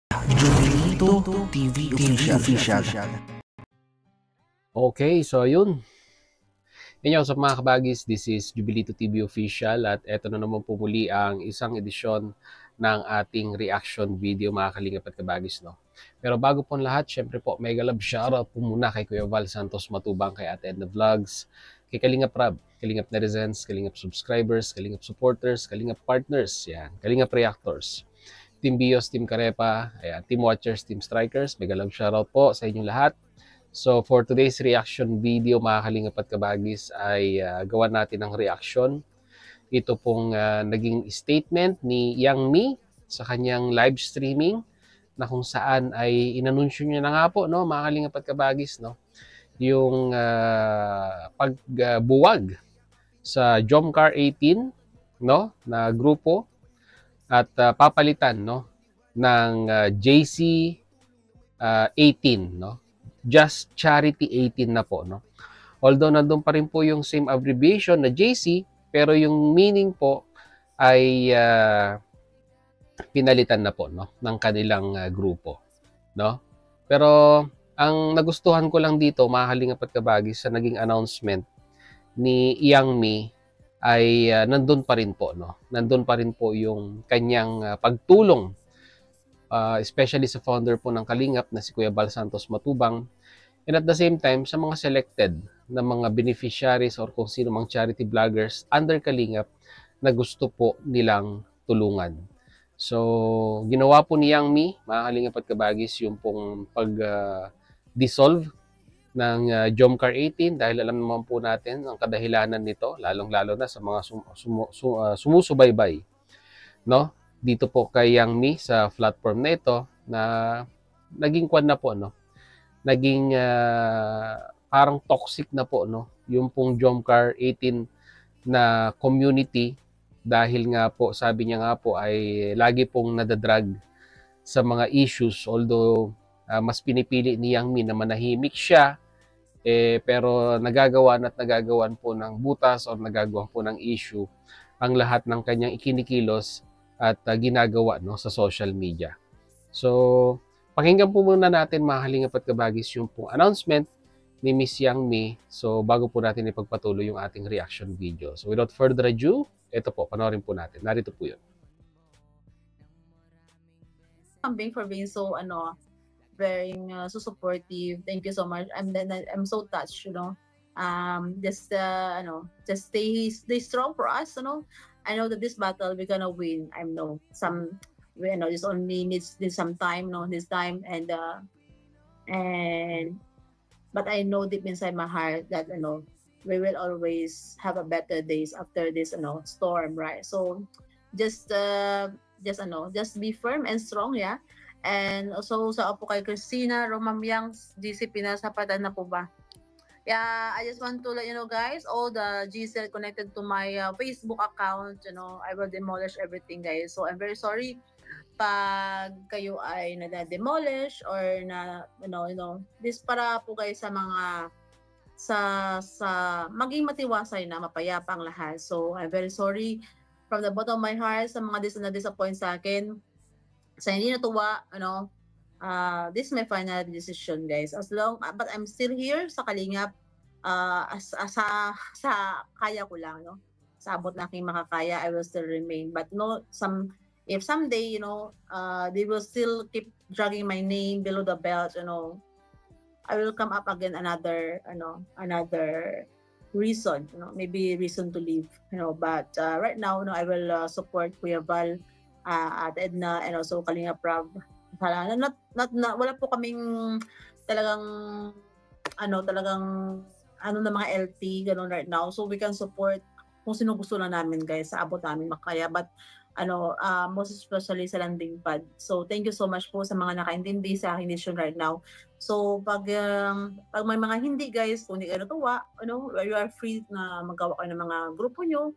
Jubilito TV Official. Okay, so yun. Inyo sa mga kabagis, this is Jubilito TV Official at eto na naman po muli ang isang edisyon ng ating reaction video mga kalingap at kabagis. No? Pero bago po lahat, syempre po, mega love shoutout po muna kay Kuya Val Santos Matubang, kay Ate Edna Vlogs, kay Kalingap Rab, Kalingap Netizens, Kalingap Subscribers, Kalingap Supporters, Kalingap Partners, yan, Kalingap Reactors, Team Bios, Team Karepa, ayan, Team Watchers, Team Strikers, mega love shoutout po sa inyong lahat. So for today's reaction video mga kalingap at kabagis ay gawa natin ng reaction. Ito pong naging statement ni Yang Mi sa kanyang live streaming na kung saan ay inanunsyo niya na nga po, no, mga kalingap at kabagis, no, yung pagbuwag sa Jomcar 18, no, na grupo at papalitan, no, ng JC 18, no, Just Charity 18 na po, no. Although nandun pa rin po yung same abbreviation na JC, pero yung meaning po ay pinalitan na po, no, ng kanilang grupo, no. Pero ang nagustuhan ko lang dito, mga kalingap at kabagis, sa naging announcement ni Yang Mi ay nandun pa rin po, no. Nandun pa rin po yung kanyang pagtulong, especially sa founder po ng Kalingap na si Kuya Val Santos Matubang, and at the same time, sa mga selected na mga beneficiaries or kung sino mang charity vloggers under Kalingap na gusto po nilang tulungan. So, ginawa po ni Yang Mi, mga Kalingap at kabagis, yung pong pag-dissolve ng Jomcar 18 dahil alam naman po natin ang kadahilanan nito, lalong-lalo na sa mga sumusubaybay, no? Dito po kay Yang Mi sa platform na ito na naging kwan na po, no? Naging parang toxic na po, no, yung pong Jomcar 18 na community dahil nga po sabi niya nga po ay lagi pong nadadrag sa mga issues, although mas pinipili ni Yang Mi na manahimik siya, pero nagagawan po ng butas o nagagawan po ng issue ang lahat ng kanyang ikinikilos at ginagawa, no, sa social media. So pakinggan po muna natin mga kalingap at kabagis yung pong announcement ni Miss Yang Mi. So bago po natin ipagpatuloy yung ating reaction video. So without further ado, ito po, panoorin po natin. Narito po yun. Kambing for being so very so supportive. Thank you so much. I'm so touched, just stay strong for us, I know that this battle we're gonna win. I know this only needs some time, this time, and but I know deep inside my heart that we will always have a better days after this storm, right? So just be firm and strong, yeah. And also sa po kay Christina Romamyang GC pinasapatan na po ba? Yeah, I just want to let you know, guys, all the GC connected to my Facebook account, I will demolish everything, guys. So I'm very sorry pag kayo ay na-demolish or na this para po guys sa mga sa maging matiwasay na mapayapa ang lahat. So I'm very sorry from the bottom of my heart sa mga na disappoint sa akin, sa hindi natuwa, this is my final decision, guys. But I'm still here sa Kalingap, sa kaya ko lang, sa abot na aking makakaya, I will still remain. But if someday, they will still keep dragging my name below the belt, I will come up again another reason, maybe reason to leave, but right now, I will support Kuya Val, at Edna, and also Kalingap Rab. Wala po kaming talagang ng mga LT ganun right now, so we can support kung sino gusto na namin, guys, sa abot namin makaya, but most especially sa landing pad. So thank you so much po sa mga nakaintindi sa aking decision right now. So pag may mga hindi, guys, kung hindi kayo natuwa, you are free na magawa kayo ng mga grupo nyo,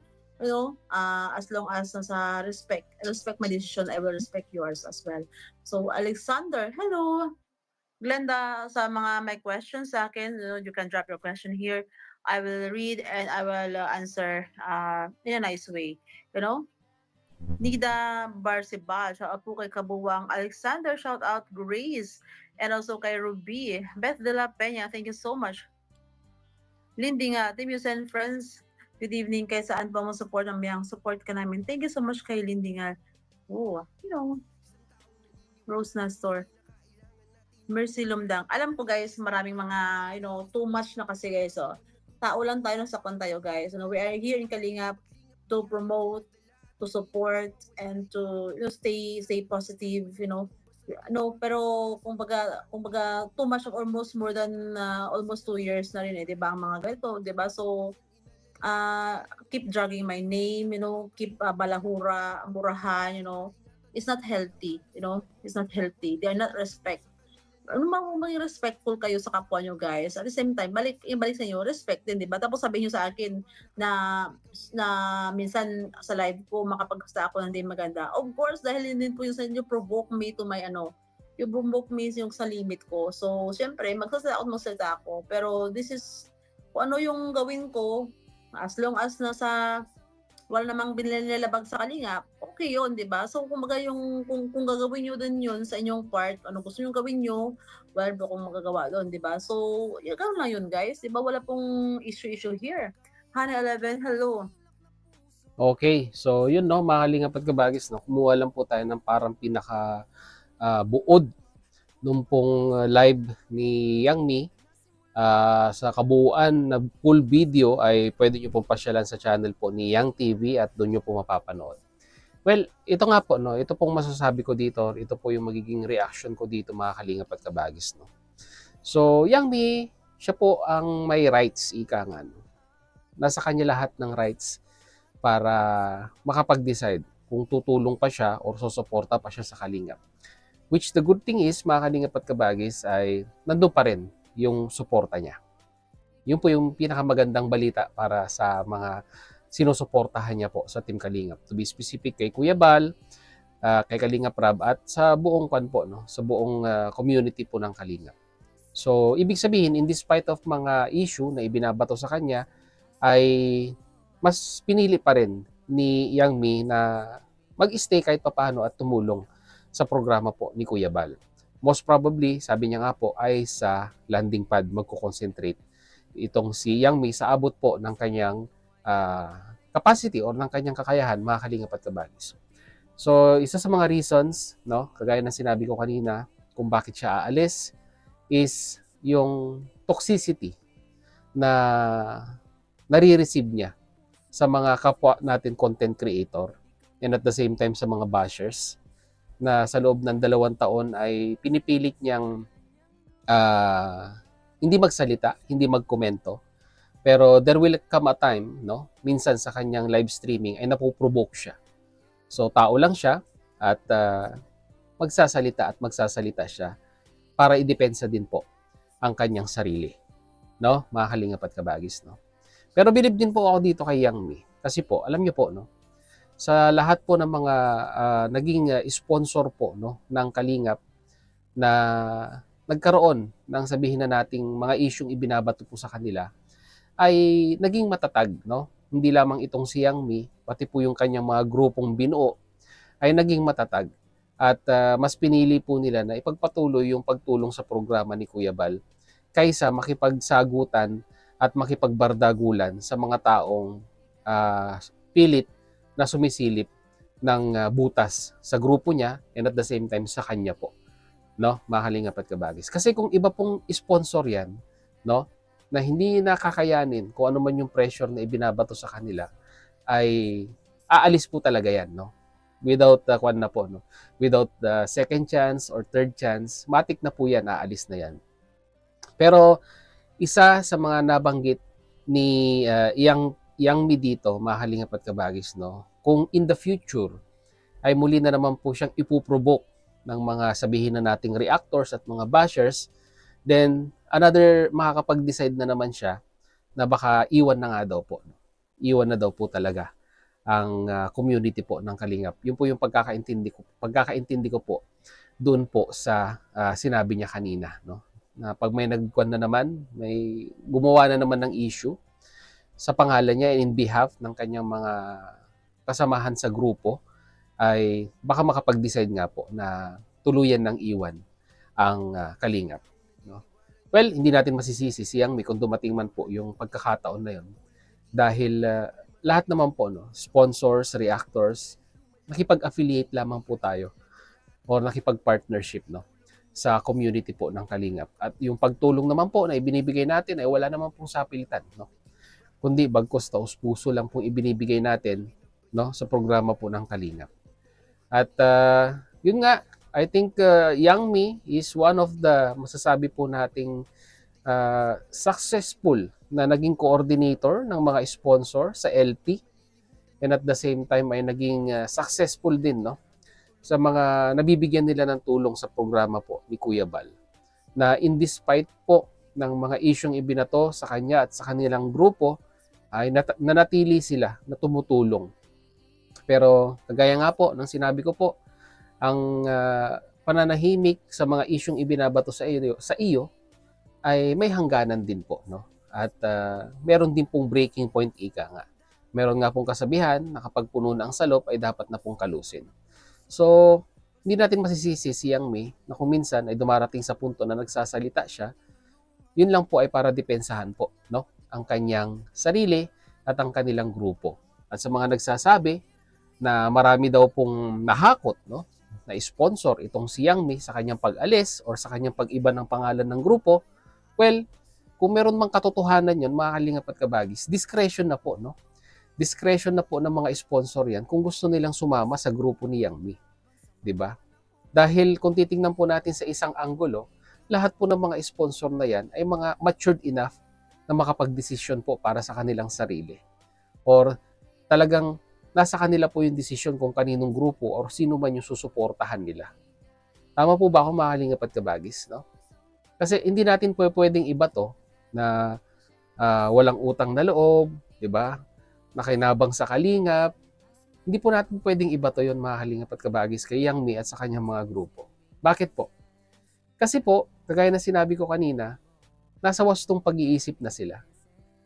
as long as nasa respect my decision, I will respect yours as well. So Alexander, hello. Glenda, sa mga may questions sa akin, you can drop your question here. I will read and I will answer in a nice way, Nida Barsibal, shout out po kay Kabuwang Alexander, shout out Grace, and also kay Ruby. Beth de la Peña, thank you so much. Lindy nga, Team Yus and Friends, good evening kay saan pa mo support ang biyang support ka namin. Thank you so much kay Lindy nga. Oh, Rose Nestor. Mercy Lumdang. Alam ko guys, maraming mga, too much na kasi guys, oh. Tao lang tayo sa tayo guys. We are here in Kalingap to promote, to support, and to stay positive, pero kumbaga too much of almost more than almost 2 years na rin 'di ba ang mga ganito, 'di ba? So keep dragging my name, keep balahura, murahan, it's not healthy, it's not healthy. They are not respect. Ano maging respectful kayo sa kapwa nyo guys. At the same time, balik sa inyo, respect din, di ba? Tapos sabihin nyo sa akin na minsan sa live ko, makapagkasta ako ng hindi maganda. Of course, dahil din po yung sa inyo, provoke me to my you provoke me yung sa limit ko. So, syempre, magsalita ako. Pero this is, kung ano yung gawin ko, as long as nasa wala namang binilabag sa Kalingap, okay yun, di ba? So, kumbaga kung gagawin nyo din yun sa inyong part, ano gusto nyo gawin nyo, wala po kung magagawa doon, di ba? So, yun lang yun, guys. Di ba? Wala pong issue here. Hana 11, hello. Okay, so yun no, mga Kalingap at Kabagis, no, kumuha lang po tayo ng parang pinaka buod nung pong live ni Yang Mi. Sa kabuuan na full video ay pwede nyo pong pasyalan sa channel po ni Yang TV at doon nyo po mapapanood. Well, ito nga po, no, ito pong masasabi ko dito, ito po yung magiging reaction ko dito mga Kalingap at Kabagis. No? So, Yang Mi, siya po ang may rights, ika nga. No? Nasa kanya lahat ng rights para makapag-decide kung tutulong pa siya or susuporta pa siya sa Kalingap. Which the good thing is, mga Kalingap at Kabagis, ay nandun pa rin yung suporta niya. Yun po yung pinakamagandang balita para sa mga sinusuportahan niya po sa Team Kalingap. To be specific, kay Kuya Bal, kay Kalingap Rab, at sa buong po, no? Sa buong community po ng Kalingap. So, ibig sabihin, in despite of mga issue na ibinabato sa kanya, ay mas pinili pa rin ni Yang Mi na mag-stay kahit papaano at tumulong sa programa po ni Kuya Bal. Most probably, sabi niya nga po, ay sa landing pad magko-concentrate itong si Yang Mi sa abot po ng kanyang capacity or ng kanyang kakayahan, mga Kalingap at Kabagis. So, isa sa mga reasons, no, kagaya ng sinabi ko kanina, kung bakit siya aalis, is yung toxicity na nare-receive niya sa mga kapwa natin content creator and at the same time sa mga bashers na sa loob ng 2 taon ay pinipilit niyang hindi magsalita, hindi magkomento. Pero there will come a time, no? Minsan sa kanyang live streaming ay napoprovoke siya. So tao lang siya at magsasalita siya para idepensa din po ang kanyang sarili. No? Mga Kalingap at Kabagis, no? Pero bilib din po ako dito kay Yang Mi. Kasi po, alam niyo po, no? Sa lahat po ng mga naging sponsor po, no, ng Kalingap na nagkaroon ng sabihin na nating mga isyung ibinabato po sa kanila ay naging matatag, no? Hindi lamang itong si Yang Mi, pati po yung kanyang mga grupong binuo ay naging matatag at mas pinili po nila na ipagpatuloy yung pagtulong sa programa ni Kuya Bal kaysa makipagsagutan at makipagbardagulan sa mga taong pilit na sumisilip ng butas sa grupo niya and at the same time sa kanya po, no, mga Kalingap at Kabagis. Kasi kung iba pong sponsor yan, no, na hindi nakakayanin kung ano man yung pressure na ibinabato sa kanila, ay aalis po talaga yan, no, without without the second chance or third chance, matik na po yan, aalis na yan. Pero isa sa mga nabanggit ni Yang Mi dito, mga Kalingap at Kabagis, no, kung in the future ay muli na naman po siyang ipuprovoke ng mga sabihin na nating reactors at mga bashers, then makakapag-decide na naman siya na baka iwan na nga daw po. Iwan na daw po talaga ang community po ng Kalingap. Yun po yung pagkakaintindi ko po doon po sa sinabi niya kanina, no? Na pag may nagkuan na naman, may gumawa na naman ng issue sa pangalan niya in behalf ng kanyang mga kasamahan sa grupo, ay baka makapag-decide nga po na tuluyan ng iwan ang Kalingap. No? Well, hindi natin masisisi si Yang Mi kung dumating man po yung pagkakataon na yun. Dahil lahat naman po, no, sponsors, reactors, nakipag-affiliate lamang po tayo or nakipag-partnership, no, sa community po ng Kalingap. At yung pagtulong naman po na ibinibigay natin ay wala naman pong sapilitan, no? Kundi bagkus taos-puso lang pong ibinibigay natin, no, sa programa po ng Kalingap. At yun nga, I think Yang Mi is one of the masasabi po nating successful na naging coordinator ng mga sponsor sa LT, and at the same time ay naging successful din, no, sa mga nabibigyan nila ng tulong sa programa po ni Kuya Bal, na in despite po ng mga isyong ibinato sa kanya at sa kanilang grupo ay nanatili sila na tumutulong. Pero kagaya nga po ng sinabi ko po, ang pananahimik sa mga isyong ibinabato sa iyo ay may hangganan din po, no? At meron din pong breaking point, ika nga. Meron nga pong kasabihan na kapag puno na ang salop ay dapat na pong kalusin. So, hindi natin masisisi si Yang Mi na kung minsan ay dumarating sa punto na nagsasalita siya, yun lang po ay para depensahan po, no, ang kanyang sarili at ang kanilang grupo. At sa mga nagsasabi na marami daw pong nahakot, no, na sponsor itong si Yang Mi sa kanyang pag-alis or sa kanyang pag-iba ng pangalan ng grupo, well, kung meron mang katotohanan yun, mga Kalingap at Kabagis, discretion na po, no? Discretion na po ng mga sponsor yan kung gusto nilang sumama sa grupo ni Yang Mi. Diba? Dahil kung titingnan po natin sa isang anggulo, lahat po ng mga sponsor na yan ay mga matured enough na makapag-desisyon po para sa kanilang sarili. Or talagang nasa kanila po yung desisyon kung kaninong grupo or sino man yung susuportahan nila. Tama po ba ako, mga Kalingap at Kabagis, no? Kasi hindi natin pwedeng iba to na walang utang na loob, di ba? Nakinabang sa Kalingap. Hindi po natin pwedeng iba to yun, mga Kalingap at Kabagis, kay Yang Mi at sa kanyang mga grupo. Bakit po? Kasi po, kagaya na sinabi ko kanina, nasa wastong pag-iisip na sila.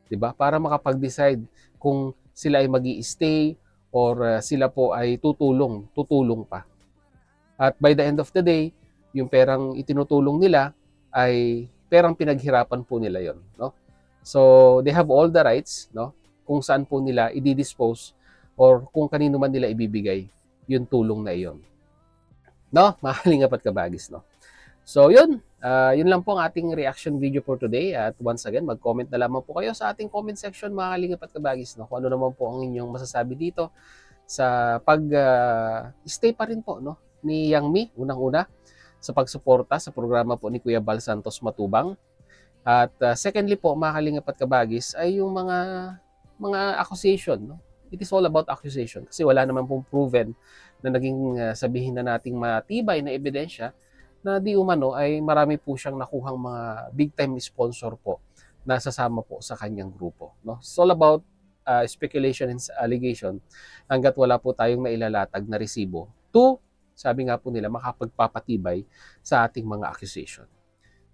Di ba? Para makapag-decide kung sila ay magi-stay or sila po ay tutulong pa. At by the end of the day, yung perang itinutulong nila ay perang pinaghirapan po nila yon, no? So, they have all the rights, no, kung saan po nila i-dispose or kung kanino man nila ibibigay yung tulong na iyon. No? Mga Kalingap at Kabagis, no? So, yun lang po ang ating reaction video for today. At once again, mag-comment na lamang po kayo sa ating comment section, mga Kalingap at Kabagis, no? Kung ano naman po ang inyong masasabi dito sa pag-stay pa rin po, no, ni Yang Mi, unang-una, sa pagsuporta sa programa po ni Kuya Bal Santos Matubang. At secondly po, mga Kalingap at Kabagis, ay yung mga accusation, no? It is all about accusation kasi wala naman pong proven na naging sabihin na nating matibay na ebidensya na di umano ay marami po siyang nakuhang mga big time sponsor po na sasama po sa kanyang grupo, no? It's all about speculation and allegation hanggat wala po tayong nailalatag na resibo to, sabi nga po nila, makapagpapatibay sa ating mga accusation.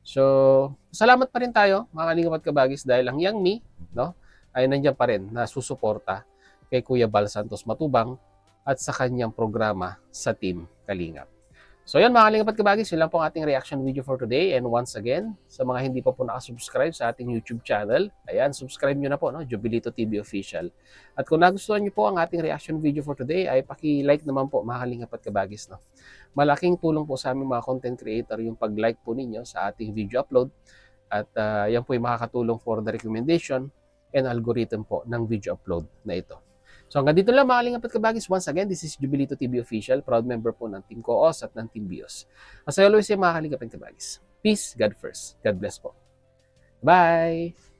So, salamat pa rin tayo, mga Kalingap at Kabagis, dahil ang Yang Mi, no, ay nandiyan pa rin na susuporta kay Kuya Bal Santos Matubang at sa kanyang programa sa Team Kalingap. So yan, mga Kalingap at Kabagis, yun lang po ang ating reaction video for today. And once again, sa mga hindi pa po nakasubscribe sa ating YouTube channel, ayan, subscribe nyo na po, no? Jubilito TV Official. At kung nagustuhan nyo po ang ating reaction video for today, ay paki-like naman po, mga Kalingap at Kabagis, no? Malaking tulong po sa aming mga content creator yung pag-like po ninyo sa ating video upload. At yan po yung makakatulong for the recommendation and algorithm po ng video upload na ito. So hanggang dito lang, mga Kalingap at Kabagis. Once again, this is Jubilito TV Official, proud member po ng Team Coos at ng Team Bios. As I always say, mga Kalingap at Kabagis, peace, God first. God bless po. Bye!